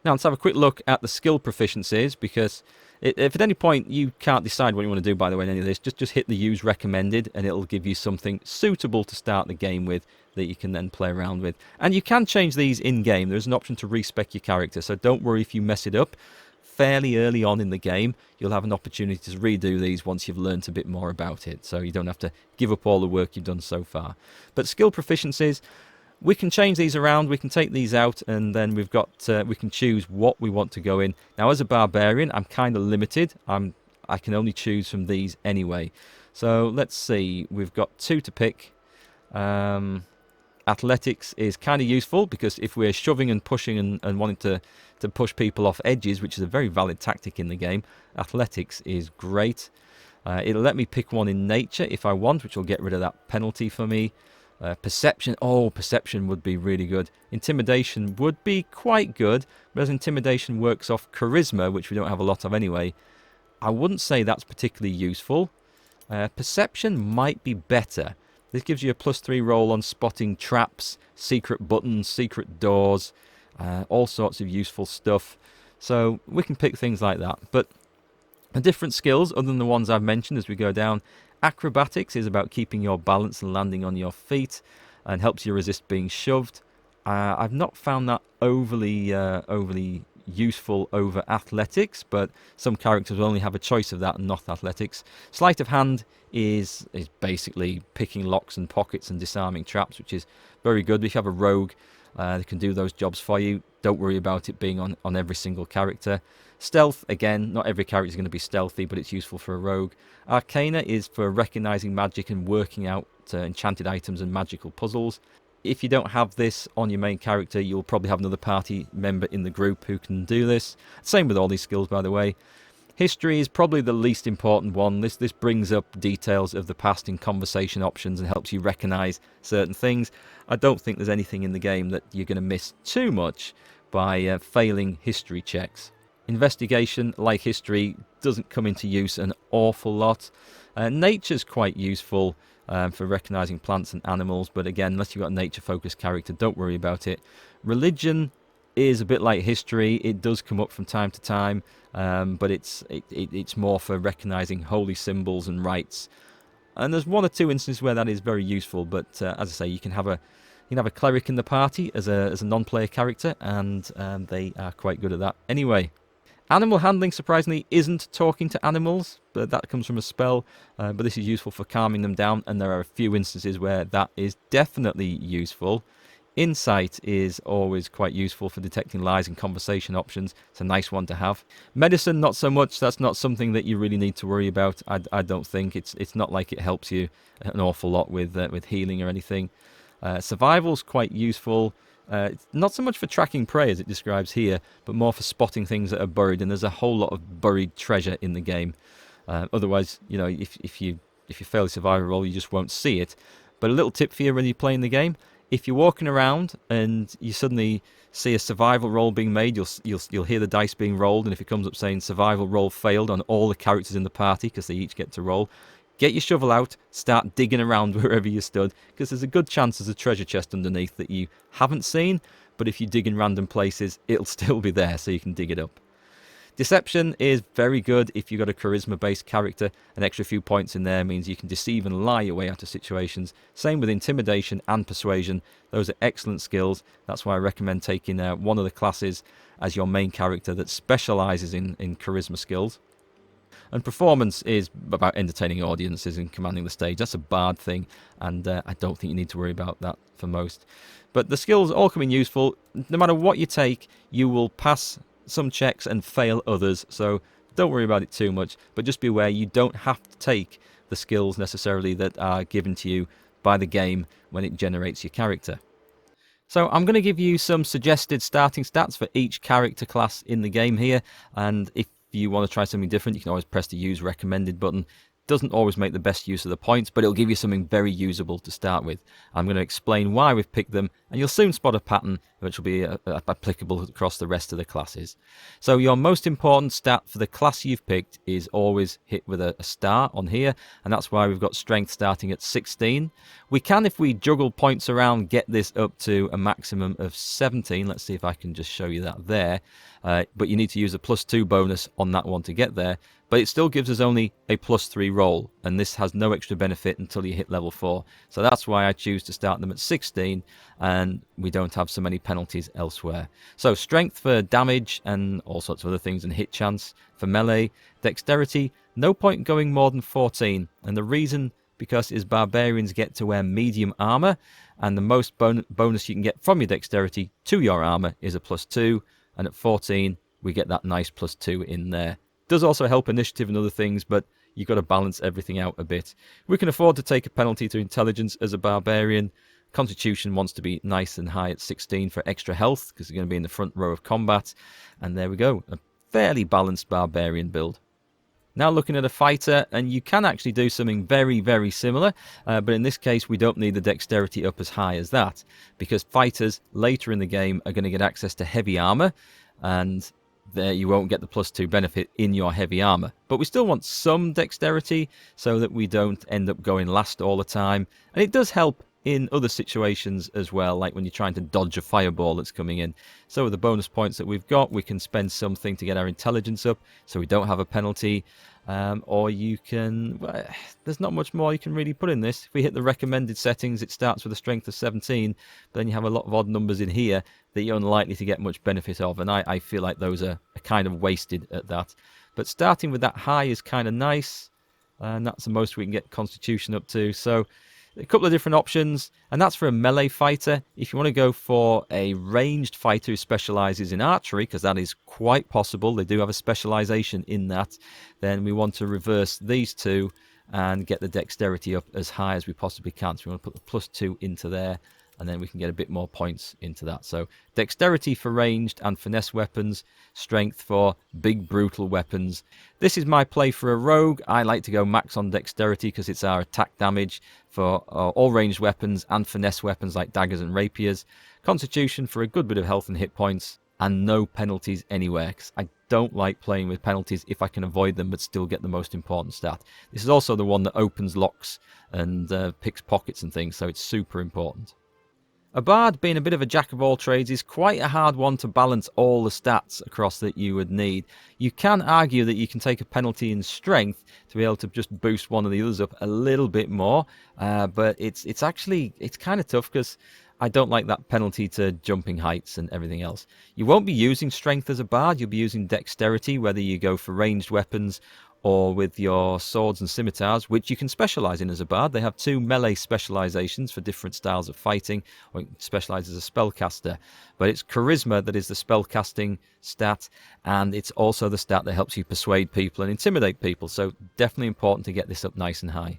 Now let's have a quick look at the skill proficiencies, because if at any point you can't decide what you want to do, by the way, in any of this, just hit the use recommended, and it'll give you something suitable to start the game with that you can then play around with. And you can change these in-game. There's an option to respec your character, so don't worry if you mess it up. Fairly early on in the game, you'll have an opportunity to redo these once you've learnt a bit more about it, so you don't have to give up all the work you've done so far. But skill proficiencies, we can change these around, we can take these out, and then we can choose what we want to go in. Now, as a Barbarian, I'm kind of limited. I can only choose from these anyway. So let's see, we've got 2 to pick. Athletics is kind of useful, because if we're shoving and pushing and wanting to push people off edges, which is a very valid tactic in the game, athletics is great. It'll let me pick one in nature if I want, which will get rid of that penalty for me. Perception, perception would be really good. Intimidation would be quite good, but as intimidation works off charisma, which we don't have a lot of anyway, I wouldn't say that's particularly useful. Perception might be better. This gives you a +3 roll on spotting traps, secret buttons, secret doors, all sorts of useful stuff. So we can pick things like that. But the different skills, other than the ones I've mentioned as we go down, acrobatics is about keeping your balance and landing on your feet, and helps you resist being shoved. I've not found that overly useful over athletics, but some characters will only have a choice of that and not athletics. Sleight of hand is basically picking locks and pockets and disarming traps, which is very good. If you have a rogue, they can do those jobs for you. Don't worry about it being on every single character. Stealth, again, not every character is going to be stealthy, but it's useful for a rogue. Arcana is for recognizing magic and working out enchanted items and magical puzzles. If you don't have this on your main character, you'll probably have another party member in the group who can do this. Same with all these skills, by the way. History is probably the least important one. This brings up details of the past in conversation options and helps you recognize certain things. I don't think there's anything in the game that you're going to miss too much by failing history checks. Investigation, like history, doesn't come into use an awful lot. Nature's quite useful for recognizing plants and animals, but again, unless you've got a nature-focused character, don't worry about it. Religion is a bit like history. It does come up from time to time, but it's more for recognizing holy symbols and rites. And there's one or two instances where that is very useful, but as I say, you can have a cleric in the party as a non-player character, and they are quite good at that anyway. Animal handling, surprisingly, isn't talking to animals, but that comes from a spell, but this is useful for calming them down, and there are a few instances where that is definitely useful. Insight is always quite useful for detecting lies and conversation options. It's a nice one to have. Medicine, not so much. That's not something that you really need to worry about. I don't think. It's not like it helps you an awful lot with healing or anything. Survival's quite useful. Not so much for tracking prey as it describes here, but more for spotting things that are buried, and there's a whole lot of buried treasure in the game. Otherwise, if you fail a survival roll, you just won't see it. But a little tip for you when you're playing the game: if you're walking around and you suddenly see a survival roll being made, you'll hear the dice being rolled, and if it comes up saying survival roll failed on all the characters in the party because they each get to roll, get your shovel out, start digging around wherever you stood, because there's a good chance there's a treasure chest underneath that you haven't seen, but if you dig in random places, it'll still be there, so you can dig it up. Deception is very good if you've got a charisma-based character. An extra few points in there means you can deceive and lie your way out of situations. Same with intimidation and persuasion. Those are excellent skills. That's why I recommend taking one of the classes as your main character that specialises in charisma skills. And performance is about entertaining audiences and commanding the stage. That's a bard thing, and I don't think you need to worry about that for most. But the skills all come in useful. No matter what you take, you will pass some checks and fail others, so don't worry about it too much. But just be aware you don't have to take the skills necessarily that are given to you by the game when it generates your character. So I'm going to give you some suggested starting stats for each character class in the game here, and if you want to try something different, you can always press the use recommended button. Doesn't always make the best use of the points, but it'll give you something very usable to start with. I'm going to explain why we've picked them, and you'll soon spot a pattern which will be applicable across the rest of the classes. So your most important stat for the class you've picked is always hit with a star on here, and that's why we've got strength starting at 16. We can, if we juggle points around, get this up to a maximum of 17. Let's see if I can just show you that there. But you need to use a +2 bonus on that one to get there. But it still gives us only a +3 roll, and this has no extra benefit until you hit level 4. So that's why I choose to start them at 16, and we don't have so many penalties elsewhere. So strength for damage and all sorts of other things, and hit chance for melee. Dexterity, no point going more than 14, and the reason because is barbarians get to wear medium armor, and the most bonus you can get from your dexterity to your armor is a +2, and at 14 we get that nice +2 in there. Does also help initiative and other things, but you've got to balance everything out a bit. We can afford to take a penalty to intelligence as a barbarian. Constitution wants to be nice and high at 16 for extra health, because they're going to be in the front row of combat. And there we go, a fairly balanced barbarian build. Now looking at a fighter, and you can actually do something very, very similar, but in this case we don't need the dexterity up as high as that, because fighters later in the game are going to get access to heavy armor, and there you won't get the +2 benefit in your heavy armor. But we still want some dexterity so that we don't end up going last all the time. And it does help in other situations as well, like when you're trying to dodge a fireball that's coming in. So with the bonus points that we've got, we can spend something to get our intelligence up so we don't have a penalty. or you can, well, there's not much more you can really put in this. If we hit the recommended settings, it starts with a strength of 17, but then you have a lot of odd numbers in here that you're unlikely to get much benefit of, and I feel like those are kind of wasted at that. But starting with that high is kind of nice, and that's the most we can get Constitution up to. So a couple of different options, and that's for a melee fighter. If you want to go for a ranged fighter who specializes in archery, because that is quite possible, they do have a specialization in that, then we want to reverse these two and get the dexterity up as high as we possibly can. So we want to put the +2 into there, and then we can get a bit more points into that. So dexterity for ranged and finesse weapons, strength for big brutal weapons. This is my play for a rogue. I like to go max on dexterity because it's our attack damage for all ranged weapons and finesse weapons like daggers and rapiers. Constitution for a good bit of health and hit points, and no penalties anywhere, because I don't like playing with penalties if I can avoid them but still get the most important stat. This is also the one that opens locks and picks pockets and things, so it's super important. A bard, being a bit of a jack of all trades, is quite a hard one to balance all the stats across that you would need. You can argue that you can take a penalty in strength to be able to just boost one of the others up a little bit more, but it's kind of tough because I don't like that penalty to jumping heights and everything else. You won't be using strength as a bard, you'll be using dexterity, whether you go for ranged weapons or with your swords and scimitars, which you can specialize in as a bard. They have 2 melee specializations for different styles of fighting, or you can specialize as a spellcaster. But it's charisma that is the spellcasting stat, and it's also the stat that helps you persuade people and intimidate people, so definitely important to get this up nice and high.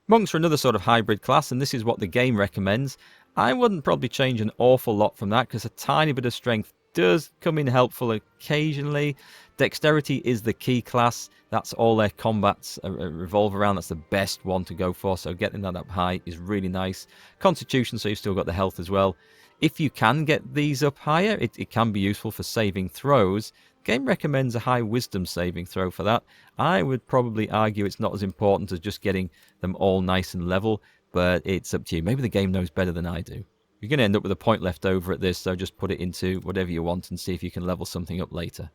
Monks are another sort of hybrid class, and this is what the game recommends. I wouldn't probably change an awful lot from that, because a tiny bit of strength does come in helpful occasionally. Dexterity is the key class. That's all their combats revolve around. That's the best one to go for, so getting that up high is really nice. Constitution, so you've still got the health as well. If you can get these up higher, it can be useful for saving throws. The game recommends a high wisdom saving throw for that. I would probably argue it's not as important as just getting them all nice and level, but it's up to you. Maybe the game knows better than I do. You're going to end up with a point left over at this, so just put it into whatever you want and see if you can level something up later.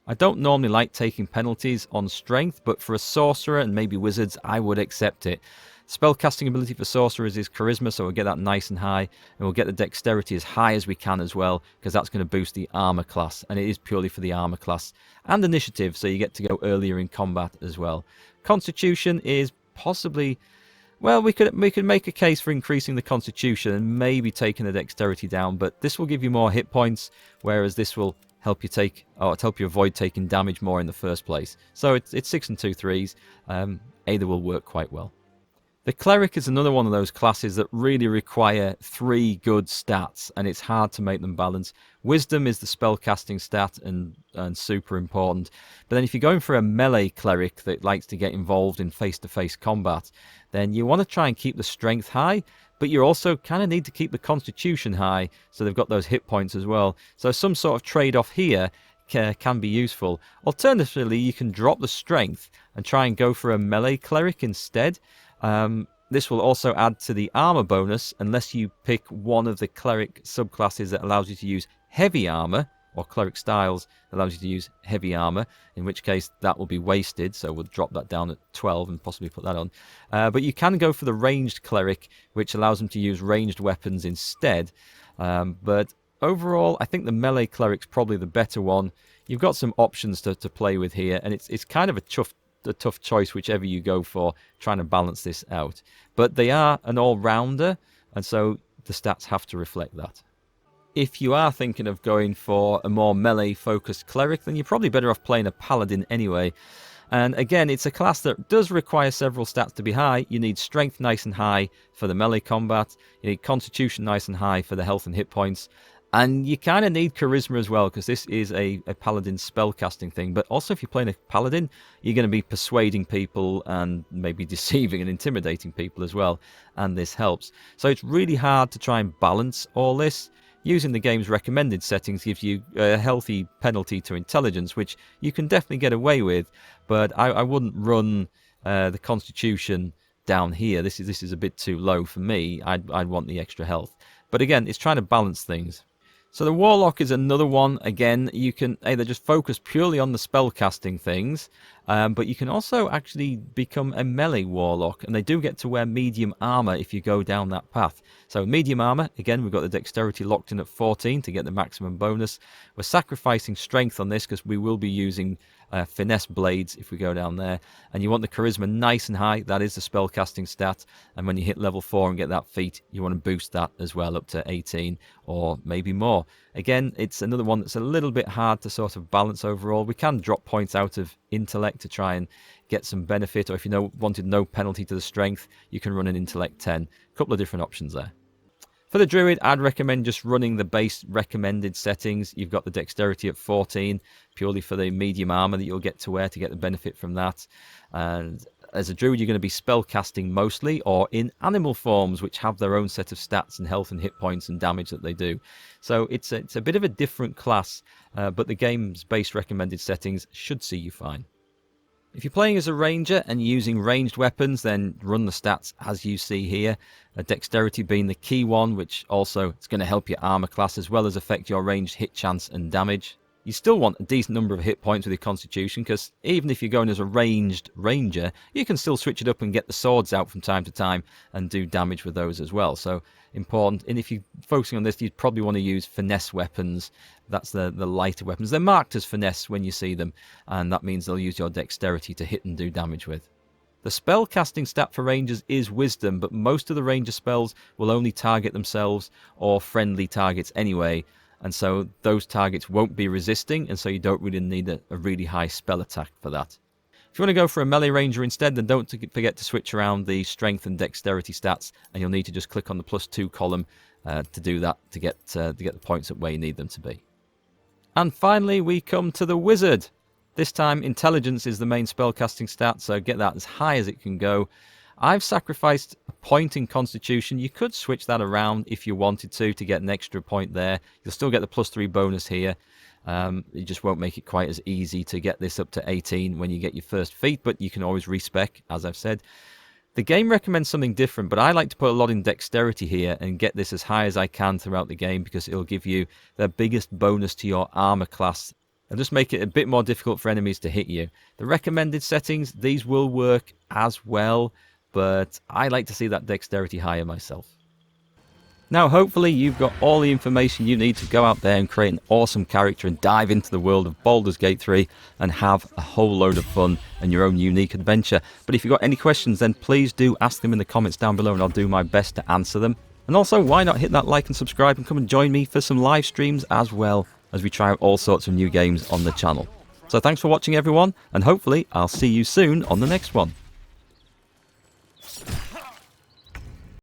I don't normally like taking penalties on strength, but for a sorcerer and maybe wizards, I would accept it. Spellcasting ability for sorcerers is charisma, so we'll get that nice and high, and we'll get the dexterity as high as we can as well, because that's going to boost the armor class, and it is purely for the armor class. And initiative, so you get to go earlier in combat as well. Constitution is possibly... Well, we could make a case for increasing the Constitution and maybe taking the Dexterity down, but this will give you more hit points, whereas this will help you avoid taking damage more in the first place. So it's 6 and 2 3s. Either will work quite well. The Cleric is another one of those classes that really require 3 good stats, and it's hard to make them balance. Wisdom is the spellcasting stat and super important. But then if you're going for a melee Cleric that likes to get involved in face-to-face combat, then you want to try and keep the strength high, but you also kind of need to keep the Constitution high, so they've got those hit points as well. So some sort of trade-off here can be useful. Alternatively, you can drop the strength and try and go for a melee Cleric instead. This will also add to the armor bonus unless you pick one of the Cleric subclasses that allows you to use heavy armor, or Cleric styles that allows you to use heavy armor, in which case that will be wasted, so we'll drop that down at 12 and possibly put that on. But you can go for the ranged Cleric, which allows them to use ranged weapons instead. But overall, I think the melee Cleric's probably the better one. You've got some options to play with here, and it's kind of a tough choice whichever you go for, trying to balance this out. But they are an all-rounder, and so the stats have to reflect that. If you are thinking of going for a more melee-focused Cleric, then you're probably better off playing a Paladin anyway. And again, it's a class that does require several stats to be high. You need Strength nice and high for the melee combat. You need Constitution nice and high for the health and hit points. And you kind of need Charisma as well, because this is a Paladin spellcasting thing. But also, if you're playing a Paladin, you're going to be persuading people and maybe deceiving and intimidating people as well. And this helps. So it's really hard to try and balance all this. Using the game's recommended settings gives you a healthy penalty to intelligence, which you can definitely get away with, but I wouldn't run the Constitution down here. This is a bit too low for me. I'd want the extra health. But again, it's trying to balance things. So the Warlock is another one. Again, you can either just focus purely on the spell casting things, but you can also actually become a melee Warlock, and they do get to wear medium armor if you go down that path. So medium armor, again, we've got the dexterity locked in at 14 to get the maximum bonus. We're sacrificing strength on this because we will be using finesse blades if we go down there, and you want the charisma nice and high. That is the spell casting stat, and when you hit level 4 and get that feat, you want to boost that as well up to 18 or maybe more. Again, it's another one that's a little bit hard to sort of balance overall. We can drop points out of intellect to try and get some benefit, or if you wanted no penalty to the strength, you can run an intellect 10. A couple of different options there. For the Druid, I'd recommend just running the base recommended settings. You've got the dexterity at 14, purely for the medium armor that you'll get to wear to get the benefit from that. And as a Druid, you're going to be spell casting mostly, or in animal forms, which have their own set of stats and health and hit points and damage that they do. So it's a bit of a different class, but the game's base recommended settings should see you fine. If you're playing as a ranger and using ranged weapons, then run the stats as you see here. Dexterity being the key one, which also is going to help your armor class as well as affect your ranged hit chance and damage. You still want a decent number of hit points with your constitution, because even if you're going as a ranged ranger, you can still switch it up and get the swords out from time to time and do damage with those as well. So important. And if you're focusing on this, you'd probably want to use finesse weapons. That's the lighter weapons. They're marked as finesse when you see them, and that means they'll use your dexterity to hit and do damage with. The spell casting stat for rangers is wisdom, but most of the ranger spells will only target themselves or friendly targets anyway, and so those targets won't be resisting, and so you don't really need a really high spell attack for that. If you want to go for a melee ranger instead, then don't forget to switch around the strength and dexterity stats, and you'll need to just click on the +2 column to do that, to get the points up where you need them to be. And finally, we come to the wizard. This time, intelligence is the main spellcasting stat, so get that as high as it can go. I've sacrificed a point in constitution. You could switch that around if you wanted to get an extra point there. You'll still get the +3 bonus here. You just won't make it quite as easy to get this up to 18 when you get your first feat, but you can always respec, as I've said. The game recommends something different, but I like to put a lot in dexterity here and get this as high as I can throughout the game, because it'll give you the biggest bonus to your armor class and just make it a bit more difficult for enemies to hit you. The recommended settings, these will work as well, but I like to see that dexterity higher myself. Now, hopefully you've got all the information you need to go out there and create an awesome character and dive into the world of Baldur's Gate 3 and have a whole load of fun and your own unique adventure. But if you've got any questions, then please do ask them in the comments down below and I'll do my best to answer them. And also, why not hit that like and subscribe and come and join me for some live streams as well, as we try out all sorts of new games on the channel. So thanks for watching everyone, and hopefully I'll see you soon on the next one.